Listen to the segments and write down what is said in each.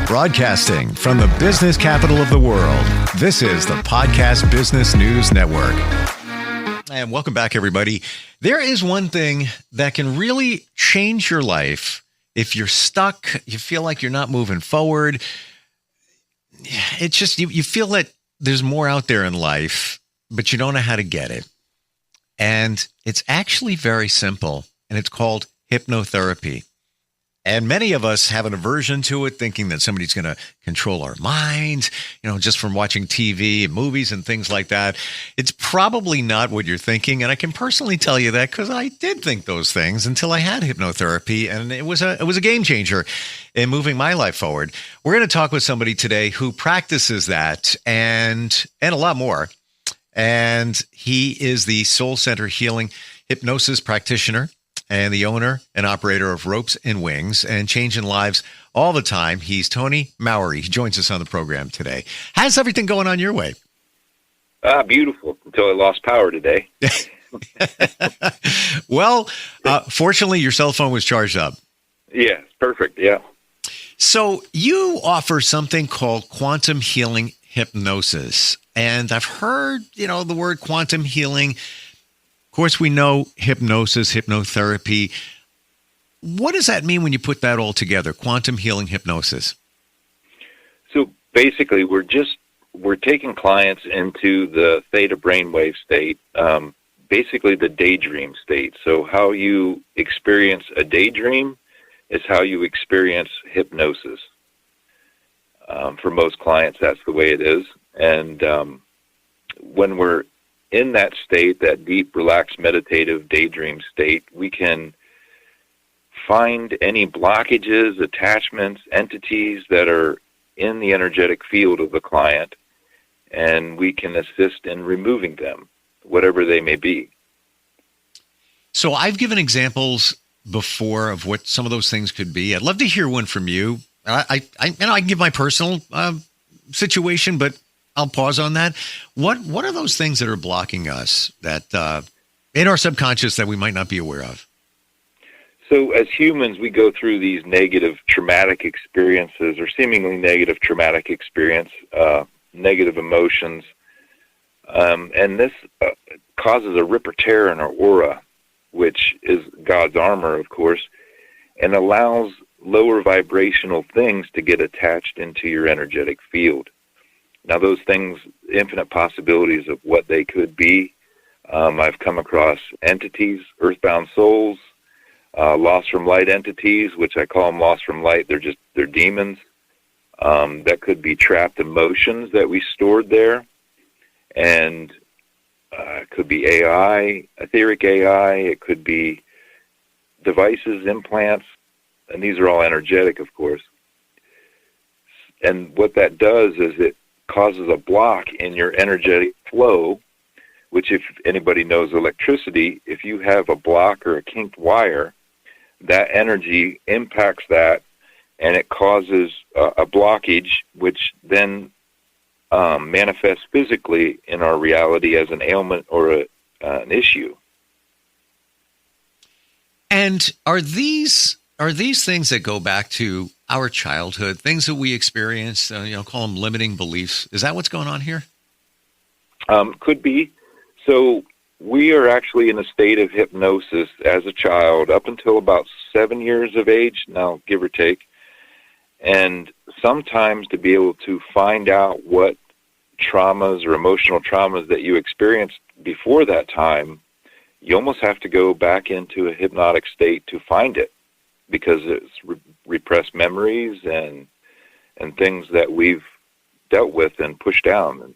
Broadcasting from the business capital of the world, this is the Podcast Business News Network. And welcome back, everybody. There is one thing that can really change your life if you're stuck, you feel like you're not moving forward. It's just, you feel that there's more out there in life, but you don't know how to get it. And it's actually very simple, and it's called hypnotherapy. And many of us have an aversion to it, thinking that somebody's going to control our minds, just from watching TV and movies and things like that. It's probably not what you're thinking. And I can personally tell you that because I did think those things until I had hypnotherapy. And it was a game changer in moving my life forward. We're going to talk with somebody today who practices that and a lot more. And he is the Soul Center Healing Hypnosis practitioner and the owner and operator of Ropes and Wings and changing lives all the time. He's Tony Mowery. He joins us on the program today. How's everything going on your way? Beautiful, until I lost power today. Well, fortunately, your cell phone was charged up. Yeah, perfect, yeah. So you offer something called quantum healing hypnosis. And I've heard, the word quantum healing. Of course, we know hypnosis, hypnotherapy. What does that mean when you put that all together, quantum healing hypnosis? So basically, we're taking clients into the theta brainwave state, basically the daydream state. So how you experience a daydream is how you experience hypnosis. For most clients, that's the way it is. And when we're in that state, that deep, relaxed, meditative daydream state, we can find any blockages, attachments, entities that are in the energetic field of the client, and we can assist in removing them, whatever they may be. So I've given examples before of what some of those things could be. I'd love to hear one from you. I can give my personal situation, but I'll pause on that. What are those things that are blocking us that in our subconscious that we might not be aware of? So as humans, we go through these negative traumatic experiences or seemingly negative traumatic experience, negative emotions. And this causes a rip or tear in our aura, which is God's armor, of course, and allows lower vibrational things to get attached into your energetic field. Now, those things, infinite possibilities of what they could be. I've come across entities, earthbound souls, lost from light entities, which I call them lost from light. They're demons. That could be trapped emotions that we stored there. And it could be AI, etheric AI. It could be devices, implants. And these are all energetic, of course. And what that does is it causes a block in your energetic flow, which if anybody knows electricity, if you have a block or a kinked wire, that energy impacts that and it causes a blockage, which then manifests physically in our reality as an ailment or an issue. And are these things that go back to our childhood, things that we experienced, call them limiting beliefs? Is that what's going on here? Could be. So we are actually in a state of hypnosis as a child up until about 7 years of age, now give or take. And sometimes to be able to find out what traumas or emotional traumas that you experienced before that time, you almost have to go back into a hypnotic state to find it, because it's repressed memories and things that we've dealt with and pushed down.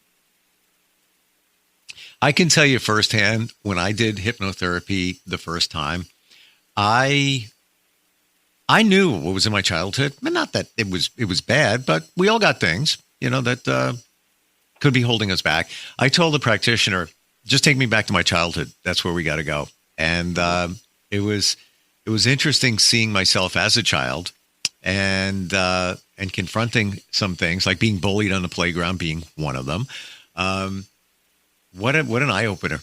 I can tell you firsthand, when I did hypnotherapy the first time, I knew what was in my childhood. Not that it was bad, but we all got things, that could be holding us back. I told the practitioner, just take me back to my childhood. That's where we got to go. And it was interesting seeing myself as a child and confronting some things like being bullied on the playground being one of them. What an eye opener.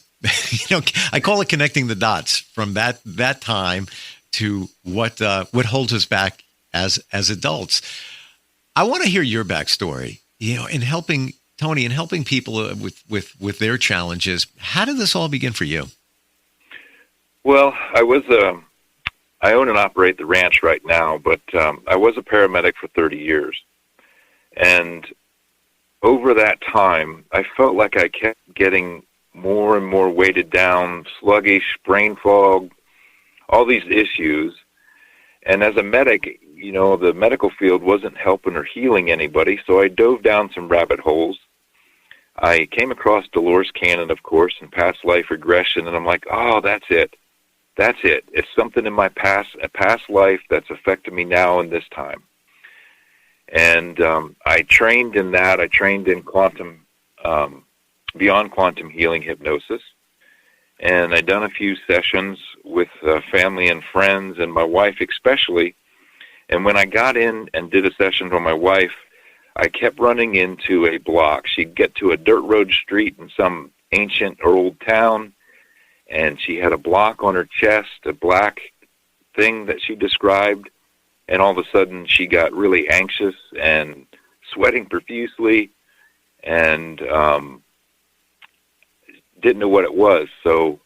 I call it connecting the dots from that time to what holds us back as adults. I want to hear your backstory, in helping Tony and helping people with their challenges. How did this all begin for you? Well, I own and operate the ranch right now, but I was a paramedic for 30 years. And over that time, I felt like I kept getting more and more weighted down, sluggish, brain fog, all these issues. And as a medic, the medical field wasn't helping or healing anybody, so I dove down some rabbit holes. I came across Dolores Cannon, of course, and past life regression, and I'm like, oh, that's it. That's it. It's something in my a past life that's affected me now in this time. And I trained in that. I trained in beyond quantum healing hypnosis. And I'd done a few sessions with family and friends, and my wife especially. And when I got in and did a session with my wife, I kept running into a block. She'd get to a dirt road street in some ancient or old town, and she had a block on her chest, a black thing that she described, and all of a sudden she got really anxious and sweating profusely and didn't know what it was. So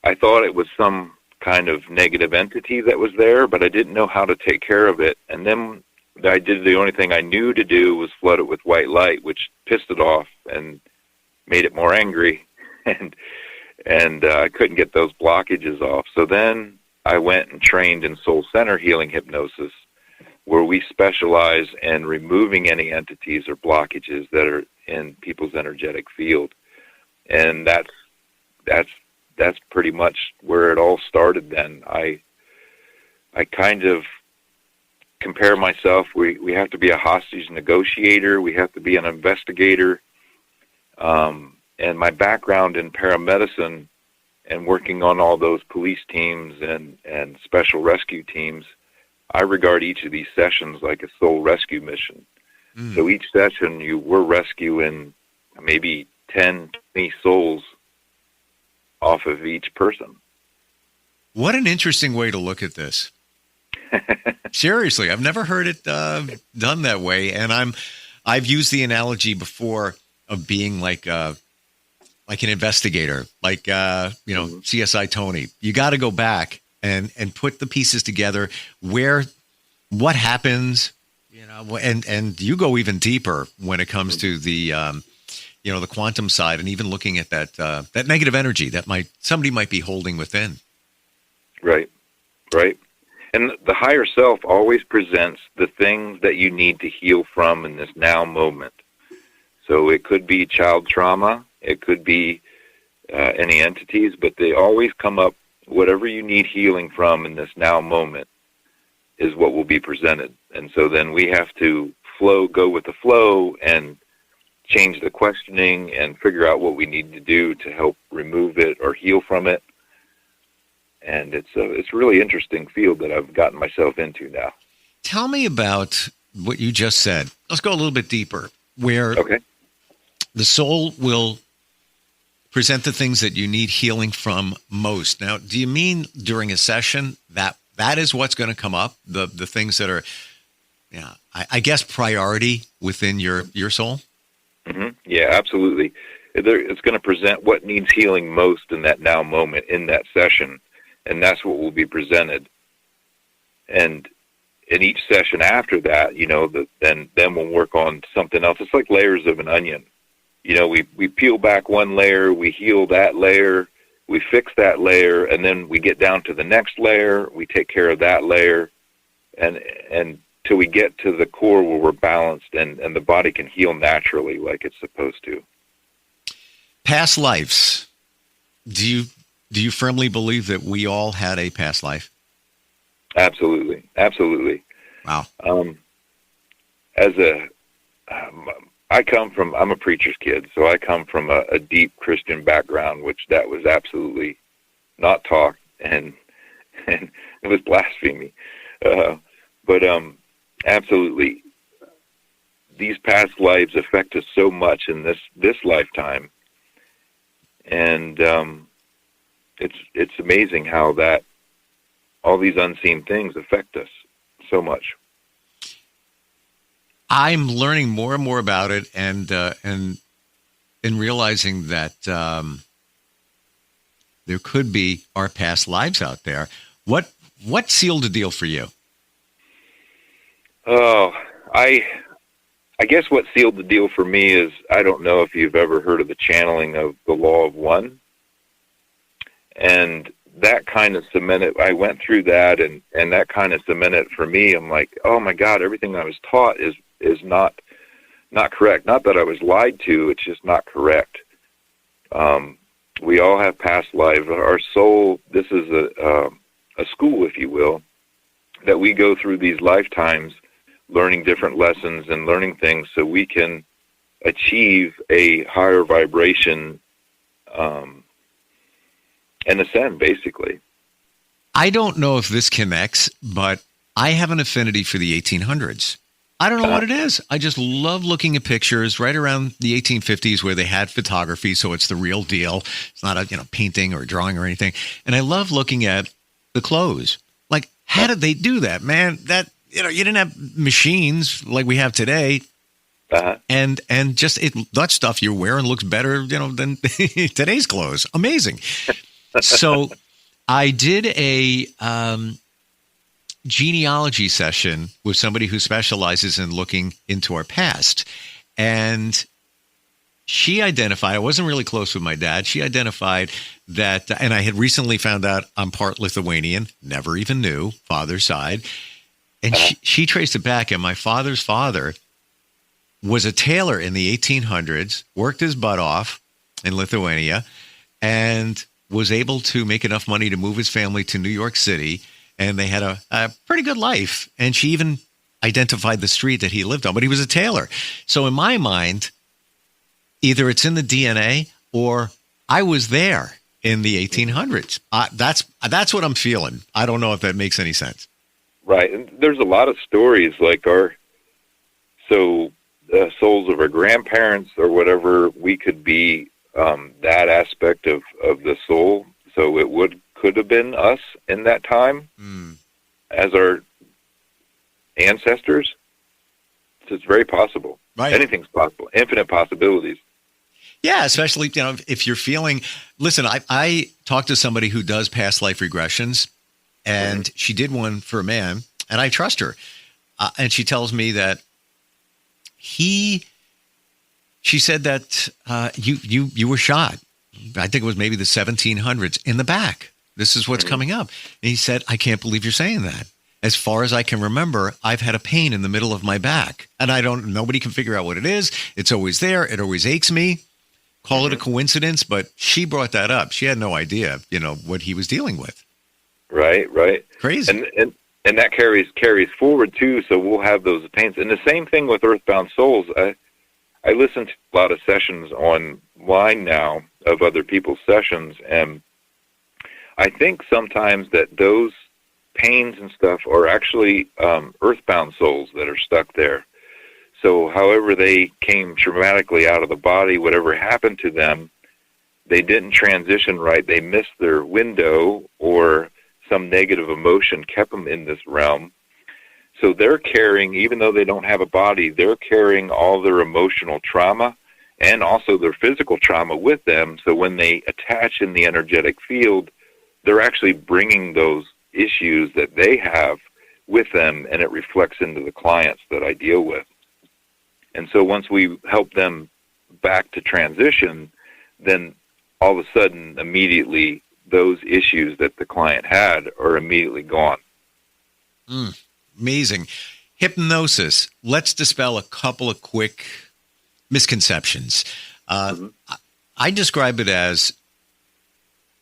I thought it was some kind of negative entity that was there, but I didn't know how to take care of it. And then I did the only thing I knew to do was flood it with white light, which pissed it off and made it more angry. And I couldn't get those blockages off. So then I went and trained in soul center healing hypnosis, where we specialize in removing any entities or blockages that are in people's energetic field. And that's pretty much where it all started then. I kind of compare myself. We have to be a hostage negotiator. We have to be an investigator. And my background in paramedicine and working on all those police teams and special rescue teams, I regard each of these sessions like a soul rescue mission. Mm. So each session we're rescuing maybe 10, 20 souls off of each person. What an interesting way to look at this. Seriously, I've never heard it done that way. And I've used the analogy before of being like an investigator, like Mm-hmm. CSI Tony. You got to go back and put the pieces together what happens, and you go even deeper when it comes to the the quantum side, and even looking at that negative energy that somebody might be holding within. Right. And the higher self always presents the things that you need to heal from in this now moment. So it could be child trauma, it could be any entities, but they always come up, whatever you need healing from in this now moment is what will be presented. And so then we have to go with the flow and change the questioning and figure out what we need to do to help remove it or heal from it. And it's a really interesting field that I've gotten myself into now. Tell me about what you just said. Let's go a little bit deeper, where the soul will present the things that you need healing from most. Now, do you mean during a session that is what's going to come up, the things that are, I guess, priority within your soul? Mm-hmm. Yeah, absolutely. It's going to present what needs healing most in that now moment in that session, and that's what will be presented. And in each session after that, then we'll work on something else. It's like layers of an onion. We peel back one layer, we heal that layer, we fix that layer, and then we get down to the next layer, we take care of that layer, and till we get to the core where we're balanced and the body can heal naturally like it's supposed to. Past lives. Do you firmly believe that we all had a past life? Absolutely. Wow. I'm a preacher's kid, so I come from a deep Christian background, which that was absolutely not taught, and it was blasphemy. But absolutely, these past lives affect us so much in this lifetime, and it's amazing how that all these unseen things affect us so much. I'm learning more and more about it, and realizing that there could be our past lives out there. What sealed the deal for you? Oh, I guess what sealed the deal for me is, I don't know if you've ever heard of the channeling of the law of one. And that kind of cemented, I went through that, and that kind of cemented for me. I'm like, oh my God, everything I was taught is not correct. Not that I was lied to, it's just not correct. We all have past lives. Our soul, this is a school, if you will, that we go through these lifetimes learning different lessons and learning things so we can achieve a higher vibration and ascend, basically. I don't know if this connects, but I have an affinity for the 1800s. I don't know what it is. I just love looking at pictures right around the 1850s where they had photography, so it's the real deal. It's not a painting or drawing or anything. And I love looking at the clothes. Like, how did they do that, man? That you didn't have machines like we have today. And just that stuff you're wearing looks better, than today's clothes. Amazing. So I did a genealogy session with somebody who specializes in looking into our past. And she identified, I wasn't really close with my dad. She identified that, and I had recently found out I'm part Lithuanian, never even knew, father's side. And she traced it back, and my father's father was a tailor in the 1800s, worked his butt off in Lithuania, and was able to make enough money to move his family to New York City, and they had a pretty good life. And she even identified the street that he lived on, but he was a tailor. So in my mind, either it's in the DNA or I was there in the 1800s. That's what I'm feeling. I don't know if that makes any sense. Right, and there's a lot of stories like the souls of our grandparents or whatever. We could be that aspect of the soul, so it could have been us in that time as our ancestors. So it's very possible. Right, anything's possible. Infinite possibilities. Yeah, especially if you're feeling. Listen, I talked to somebody who does past life regressions. And she did one for a man, and I trust her. And she tells me that she said that you were shot. I think it was maybe the 1700s in the back. This is what's coming up. And he said, I can't believe you're saying that. As far as I can remember, I've had a pain in the middle of my back, and nobody can figure out what it is. It's always there. It always aches me. Call it a coincidence, but she brought that up. She had no idea, what he was dealing with. Right. Crazy. And that carries forward too, so we'll have those pains. And the same thing with Earthbound Souls. I listen to a lot of sessions online now of other people's sessions, and I think sometimes that those pains and stuff are actually earthbound souls that are stuck there. So however they came traumatically out of the body, whatever happened to them, they didn't transition right. They missed their window, or some negative emotion kept them in this realm. So they're carrying, even though they don't have a body, they're carrying all their emotional trauma and also their physical trauma with them. So when they attach in the energetic field, they're actually bringing those issues that they have with them, and it reflects into the clients that I deal with. And so once we help them back to transition, then all of a sudden, immediately, those issues that the client had are immediately gone. Amazing. Hypnosis. Let's dispel a couple of quick misconceptions. I describe it as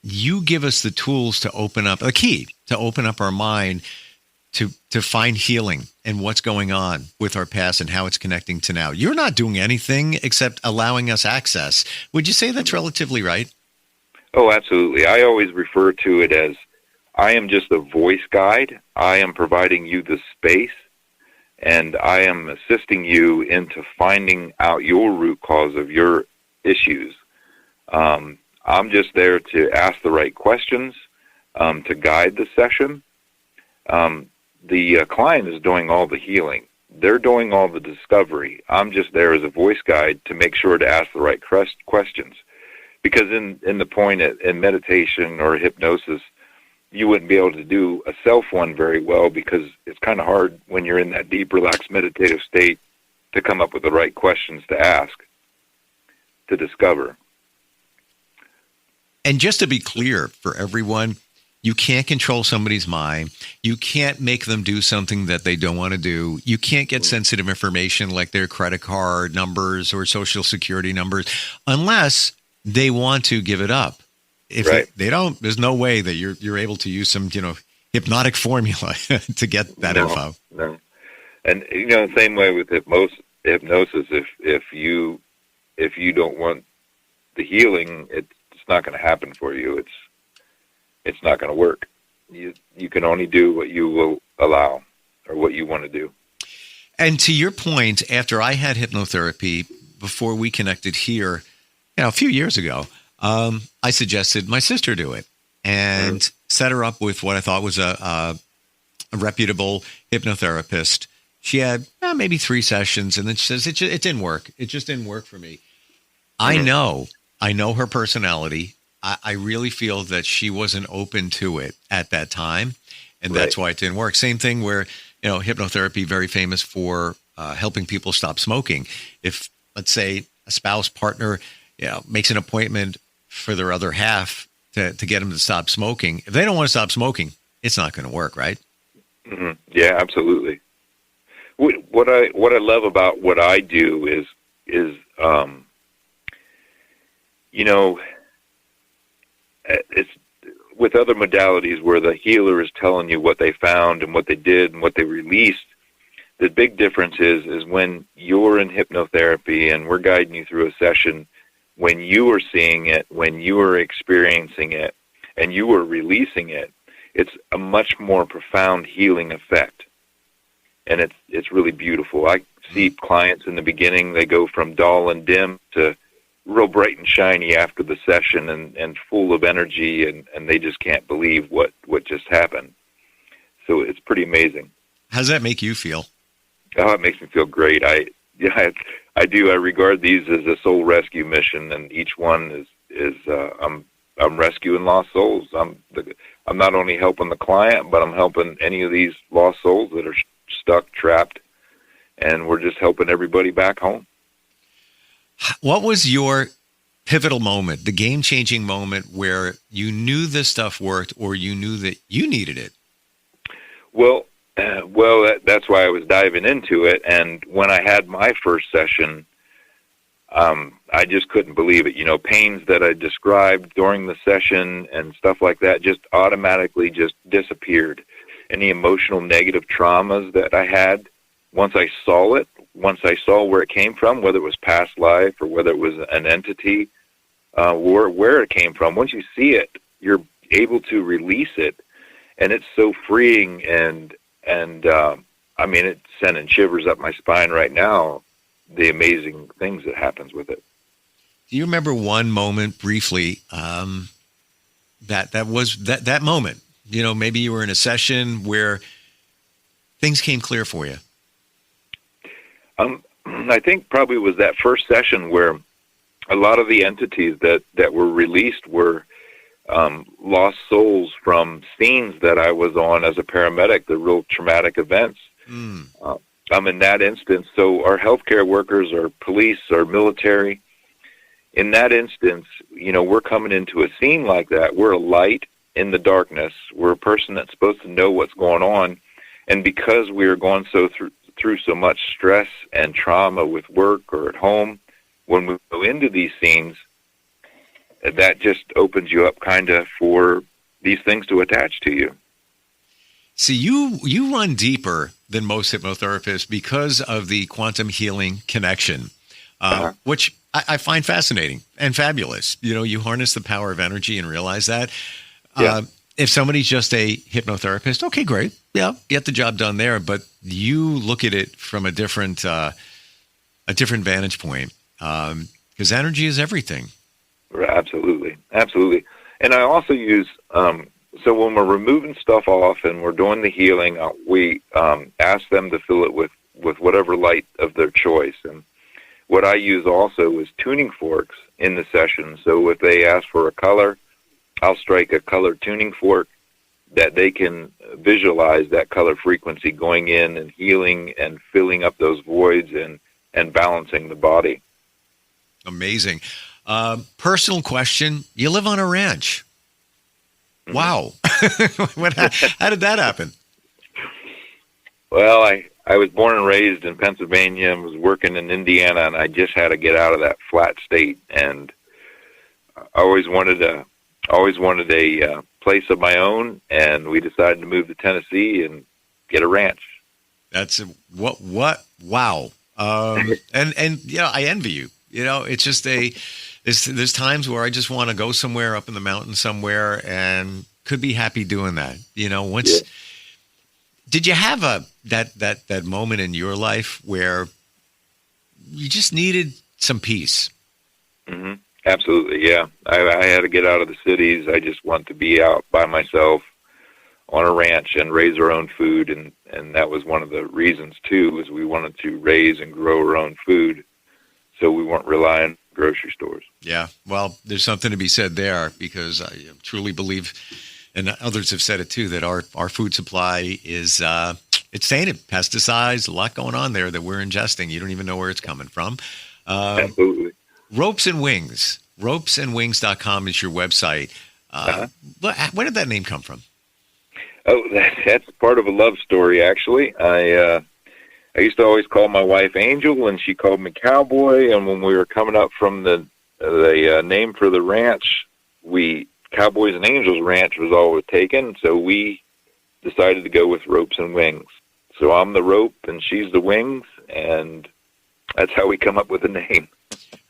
you give us the tools to open up, a key to open up our mind to find healing and what's going on with our past and how it's connecting to now. You're not doing anything except allowing us access. Would you say that's relatively right? Oh, absolutely. I always refer to it as, I am just a voice guide. I am providing you the space, and I am assisting you into finding out your root cause of your issues. I'm just there to ask the right questions, to guide the session. The client is doing all the healing. They're doing all the discovery. I'm just there as a voice guide to make sure to ask the right questions. Because in the point in meditation or hypnosis, you wouldn't be able to do a self one very well because it's kind of hard when you're in that deep, relaxed, meditative state to come up with the right questions to ask, to discover. And just to be clear for everyone, you can't control somebody's mind. You can't make them do something that they don't want to do. You can't get sensitive information like their credit card numbers or social security numbers unless they want to give it up. If they don't, there's no way that you're able to use some, hypnotic formula to get that info. No. And the same way with hypnosis, if you don't want the healing, it's not going to happen for you. It's not going to work. You can only do what you will allow or what you want to do. And to your point, after I had hypnotherapy, before we connected here, a few years ago, I suggested my sister do it and set her up with what I thought was a reputable hypnotherapist. She had maybe 3 sessions, and then she says, it didn't work. It just didn't work for me. I know her personality. I really feel that she wasn't open to it at that time, and that's why it didn't work. Same thing where, hypnotherapy, very famous for helping people stop smoking. If, let's say, a spouse partner makes an appointment for their other half to get them to stop smoking, if they don't want to stop smoking, it's not going to work, right? Mm-hmm. Yeah, absolutely. What I love about what I do is it's with other modalities where the healer is telling you what they found and what they did and what they released. The big difference is when you're in hypnotherapy and we're guiding you through a session, when you are seeing it, when you are experiencing it, and you are releasing it, it's a much more profound healing effect. And it's really beautiful. I see clients in the beginning, they go from dull and dim to real bright and shiny after the session and full of energy, and they just can't believe what just happened. So it's pretty amazing. How does that make you feel? Oh, it makes me feel great. I do. I regard these as a soul rescue mission, and each one is I'm rescuing lost souls. I'm not only helping the client, but I'm helping any of these lost souls that are stuck, trapped, and we're just helping everybody back home. What was your pivotal moment, the game-changing moment where you knew this stuff worked or you knew that you needed it? Well, that's why I was diving into it. And when I had my first session, I just couldn't believe it. Pains that I described during the session and stuff like that just automatically just disappeared. Any emotional negative traumas that I had, once I saw it, once I saw where it came from, whether it was past life or whether it was an entity, where it came from, once you see it, you're able to release it. And it's so freeing, and it's sending shivers up my spine right now, the amazing things that happens with it. Do you remember one moment briefly that was that moment? Maybe you were in a session where things came clear for you. I think probably was that first session where a lot of the entities that were released were lost souls from scenes that I was on as a paramedic, the real traumatic events. In that instance, so our healthcare workers, our police, our military, in that instance, we're coming into a scene like that. We're a light in the darkness. We're a person that's supposed to know what's going on. And because we are going through so much stress and trauma with work or at home, when we go into these scenes, that just opens you up kind of for these things to attach to you. See, you run deeper than most hypnotherapists because of the quantum healing connection, which I find fascinating and fabulous. You harness the power of energy and realize that. If somebody's just a hypnotherapist, okay, great. Yeah, get the job done there. But you look at it from a different vantage point because energy is everything. Absolutely. And I also use, so when we're removing stuff off and we're doing the healing, we ask them to fill it with whatever light of their choice. And what I use also is tuning forks in the session. So if they ask for a color, I'll strike a color tuning fork that they can visualize that color frequency going in and healing and filling up those voids and balancing the body. Amazing. Personal question. You live on a ranch. Mm-hmm. Wow. How did that happen? Well, I was born and raised in Pennsylvania and was working in Indiana, and I just had to get out of that flat state. And I always wanted a place of my own, and we decided to move to Tennessee and get a ranch. That's what? Wow. And I envy you. It's just there's times where I just want to go somewhere up in the mountains somewhere and could be happy doing that. Did you have that moment in your life where you just needed some peace? Mm-hmm. Absolutely, yeah. I had to get out of the cities. I just want to be out by myself on a ranch and raise our own food, and that was one of the reasons, too, is we wanted to raise and grow our own food so we weren't relying on grocery stores. Yeah, well, there's something to be said there, because I truly believe, and others have said it, too, that our food supply is it's tainted. Pesticides, a lot going on there that we're ingesting. You don't even know where it's coming from. Absolutely. Ropes and Wings. Ropesandwings.com is your website. Where did that name come from? Oh, that's part of a love story, actually. I used to always call my wife Angel, and she called me Cowboy. And when we were coming up from the name for the ranch, Cowboys and Angels Ranch was always taken, so we decided to go with Ropes and Wings. So I'm the rope, and she's the wings, and that's how we come up with the name.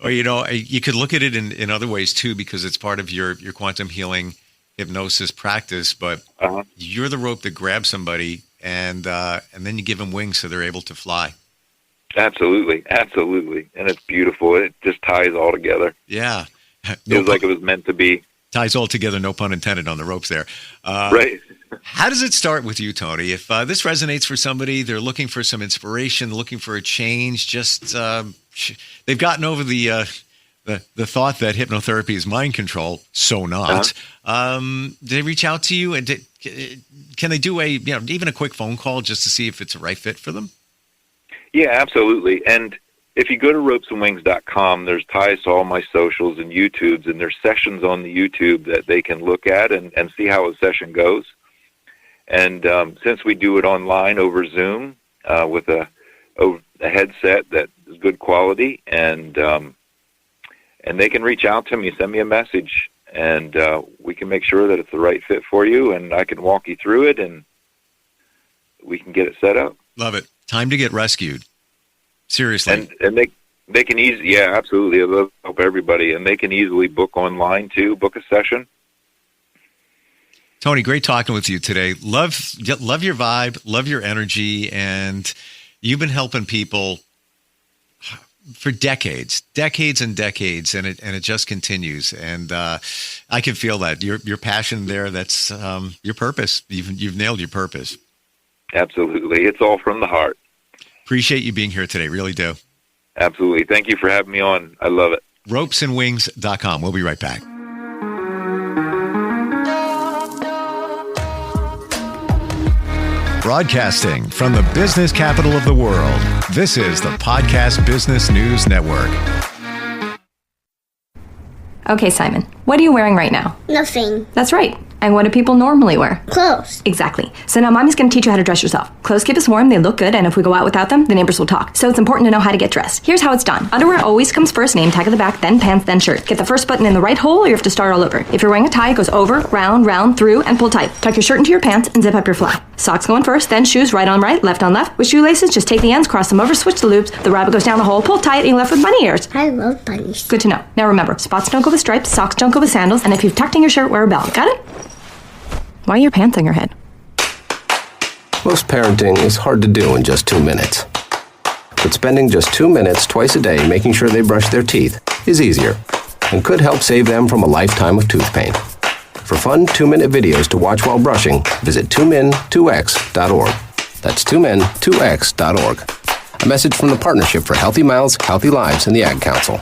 Well, you could look at it in other ways, too, because it's part of your quantum healing hypnosis practice, but you're the rope that grabs somebody, and then you give them wings so they're able to fly. Absolutely. And it's beautiful. It just ties all together. Yeah. It was like it was meant to be. Ties all together, no pun intended on the ropes there. Right. How does it start with you, Tony? If this resonates for somebody, they're looking for some inspiration, looking for a change, just they've gotten over the thought that hypnotherapy is mind control, so not. Do they reach out to you, and can they do even a quick phone call just to see if it's a right fit for them? Yeah, absolutely. And if you go to ropesandwings.com, there's ties to all my socials and YouTubes, and there's sessions on the YouTube that they can look at and see how a session goes. And since we do it online over Zoom with a headset that is good quality, and they can reach out to me, send me a message, and we can make sure that it's the right fit for you, and I can walk you through it, and we can get it set up. Love it. Time to get rescued. Seriously. And they can easily, yeah, absolutely. It'll help everybody, and they can easily book online too, book a session. Tony, great talking with you today. Love your vibe, love your energy, and you've been helping people for decades and decades, and it just continues. And I can feel that your passion there. That's your purpose. You've nailed your purpose. Absolutely, it's all from the heart. Appreciate you being here today. Really do. Absolutely. Thank you for having me on. I love it. Ropesandwings.com. We'll be right back. Broadcasting from the business capital of the world, this is the Podcast Business News Network. Okay, Simon, what are you wearing right now? Nothing. That's right. And what do people normally wear? Clothes. Exactly. So now Mommy's going to teach you how to dress yourself. Clothes keep us warm, they look good, and if we go out without them, the neighbors will talk. So it's important to know how to get dressed. Here's how it's done. Underwear always comes first, name tag at the back, then pants, then shirt. Get the first button in the right hole, or you have to start all over. If you're wearing a tie, it goes over, round, through, and pull tight. Tuck your shirt into your pants and zip up your fly. Socks going first, then shoes right on right, left on left. With shoelaces, just take the ends, cross them over, switch the loops. The rabbit goes down the hole, pull tight, and you're left with bunny ears. I love bunnies. Good to know. Now remember, spots don't go with stripes, socks don't go with sandals, and if you've tucked in your shirt, wear a belt. Got it? Why are your pants on your head? Most parenting is hard to do in just 2 minutes. But spending just 2 minutes twice a day making sure they brush their teeth is easier and could help save them from a lifetime of tooth pain. For fun 2-minute videos to watch while brushing, visit 2min2x.org. That's 2min2x.org. A message from the Partnership for Healthy Miles, Healthy Lives, and the Ad Council.